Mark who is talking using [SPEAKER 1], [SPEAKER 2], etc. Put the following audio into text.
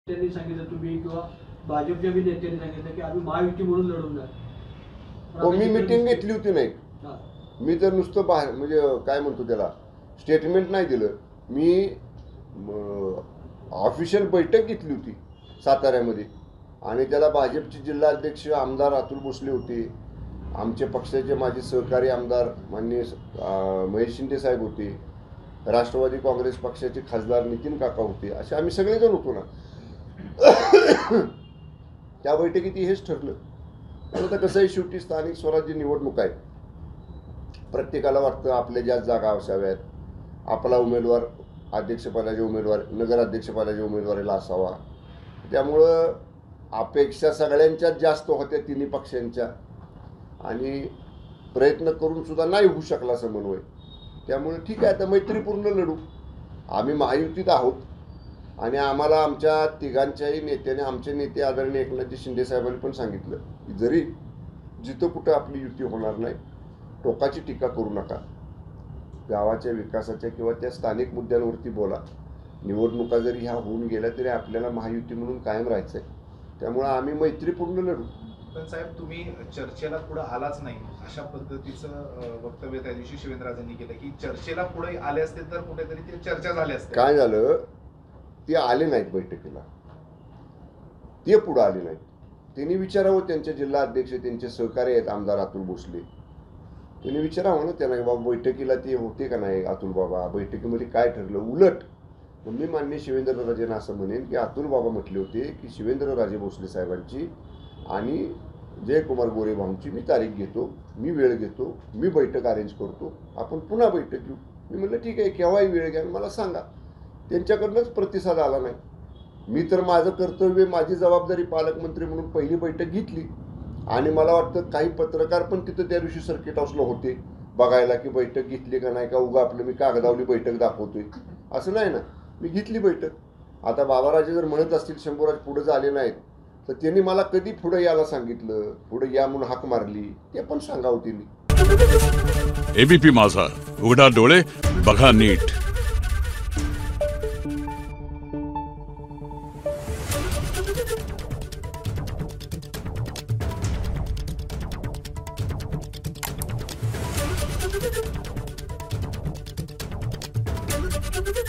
[SPEAKER 1] त्यांनी सांगितलं तुम्ही किंवा भाजपच्या बी नेत्यांनी सांगितलं की आम्ही महायुती म्हणून लढवणार.
[SPEAKER 2] मी मीटिंग घेतली होती नाही. मी तर नुसतं बाहेर म्हणजे काय म्हणतो त्याला स्टेटमेंट नाही दिलं. मी ऑफिशियल बैठक घेतली होती साताऱ्यामध्ये आणि त्याला भाजपचे जिल्हा अध्यक्ष आमदार अतुल भोसले होते, आमचे पक्षाचे माजी सहकारी आमदार माननीय महेश शिंदे साहेब होते, राष्ट्रवादी काँग्रेस पक्षाचे खासदार नितीन काका होते, असे आम्ही सगळेजण होतो ना. त्या बैठकीत हेच ठरलं. आता कसं आहे, शेवटी स्थानिक स्वराज्य निवडणूक आहे. प्रत्येकाला वाटतं आपल्या ज्या जागा असाव्यात, आपला उमेदवार अध्यक्षपदाचे उमेदवार नगराध्यक्षपदाच्या उमेदवारीला असावा. त्यामुळं अपेक्षा सगळ्यांच्याच जास्त होत्या तिन्ही पक्षांच्या आणि प्रयत्न करून सुद्धा नाही होऊ शकला समन्वय. त्यामुळे ठीक आहे, आता मैत्रीपूर्ण लढू. आम्ही महायुतीत आहोत आणि आम्हाला आमच्या तिघांच्याही नेत्याने, आमचे नेते आदरणीय एकनाथजी शिंदे साहेबांनी पण सांगितलं की जरी जिथं कुठं आपली युती होणार नाही, टोकाची टीका करू नका, गावाच्या विकासाच्या किंवा त्या स्थानिक मुद्द्यांवरती बोला. निवडणुका जरी ह्या होऊन गेल्या तरी आपल्याला महायुती म्हणून कायम राहायचं आहे. त्यामुळं आम्ही मैत्रीपूर्ण लढू.
[SPEAKER 3] पण साहेब, तुम्ही चर्चेला पुढे आलाच नाही अशा पद्धतीचं वक्तव्य त्या दिवशी शिवेंद्रराजांनी केलं की चर्चेला पुढे आले असते तर कुठेतरी ते चर्चा झाली असते.
[SPEAKER 2] काय झालं, ते आले नाहीत बैठकीला, ते पुढे आले नाहीत. त्यांनी विचारावं, त्यांचे जिल्हा अध्यक्ष त्यांचे सहकारी आहेत आमदार अतुल भोसले, त्यांनी विचारावं ना त्यांना, बाबा बैठकीला ते होते का नाही अतुल बाबा, बैठकीमध्ये काय ठरलं. उलट मी माननीय शिवेंद्रराजेंना असं म्हणेन की अतुल बाबा म्हटले होते की शिवेंद्रराजे भोसले साहेबांची आणि जयकुमार गोरे भाऊंची मी तारीख घेतो, मी वेळ घेतो, मी बैठक अरेंज करतो, आपण पुन्हा बैठक घेऊ. मी म्हटलं ठीक आहे, केव्हाही वेळ घ्या मला सांगा. त्यांच्याकडनंच प्रतिसाद आला नाही. मी तर माझं कर्तव्य, माझी जबाबदारी पालकमंत्री म्हणून पहिली बैठक घेतली आणि मला वाटतं काही पत्रकार पण तिथं त्या दिवशी सर्किट हाऊसला होते बघायला की बैठक घेतली का नाही, का उगा आपलं मी कागदावली बैठक दाखवतोय असं नाही ना. मी घेतली बैठक. आता बाबाराजे जर म्हणत असतील शंभूराज पुढे झाले नाहीत तर त्यांनी मला कधी पुढे यायला सांगितलं, पुढे या म्हणून हाक मारली, ते पण सांगावं त्यांनी.
[SPEAKER 4] एबीपी माझा, उघडा डोळे बघा नीट.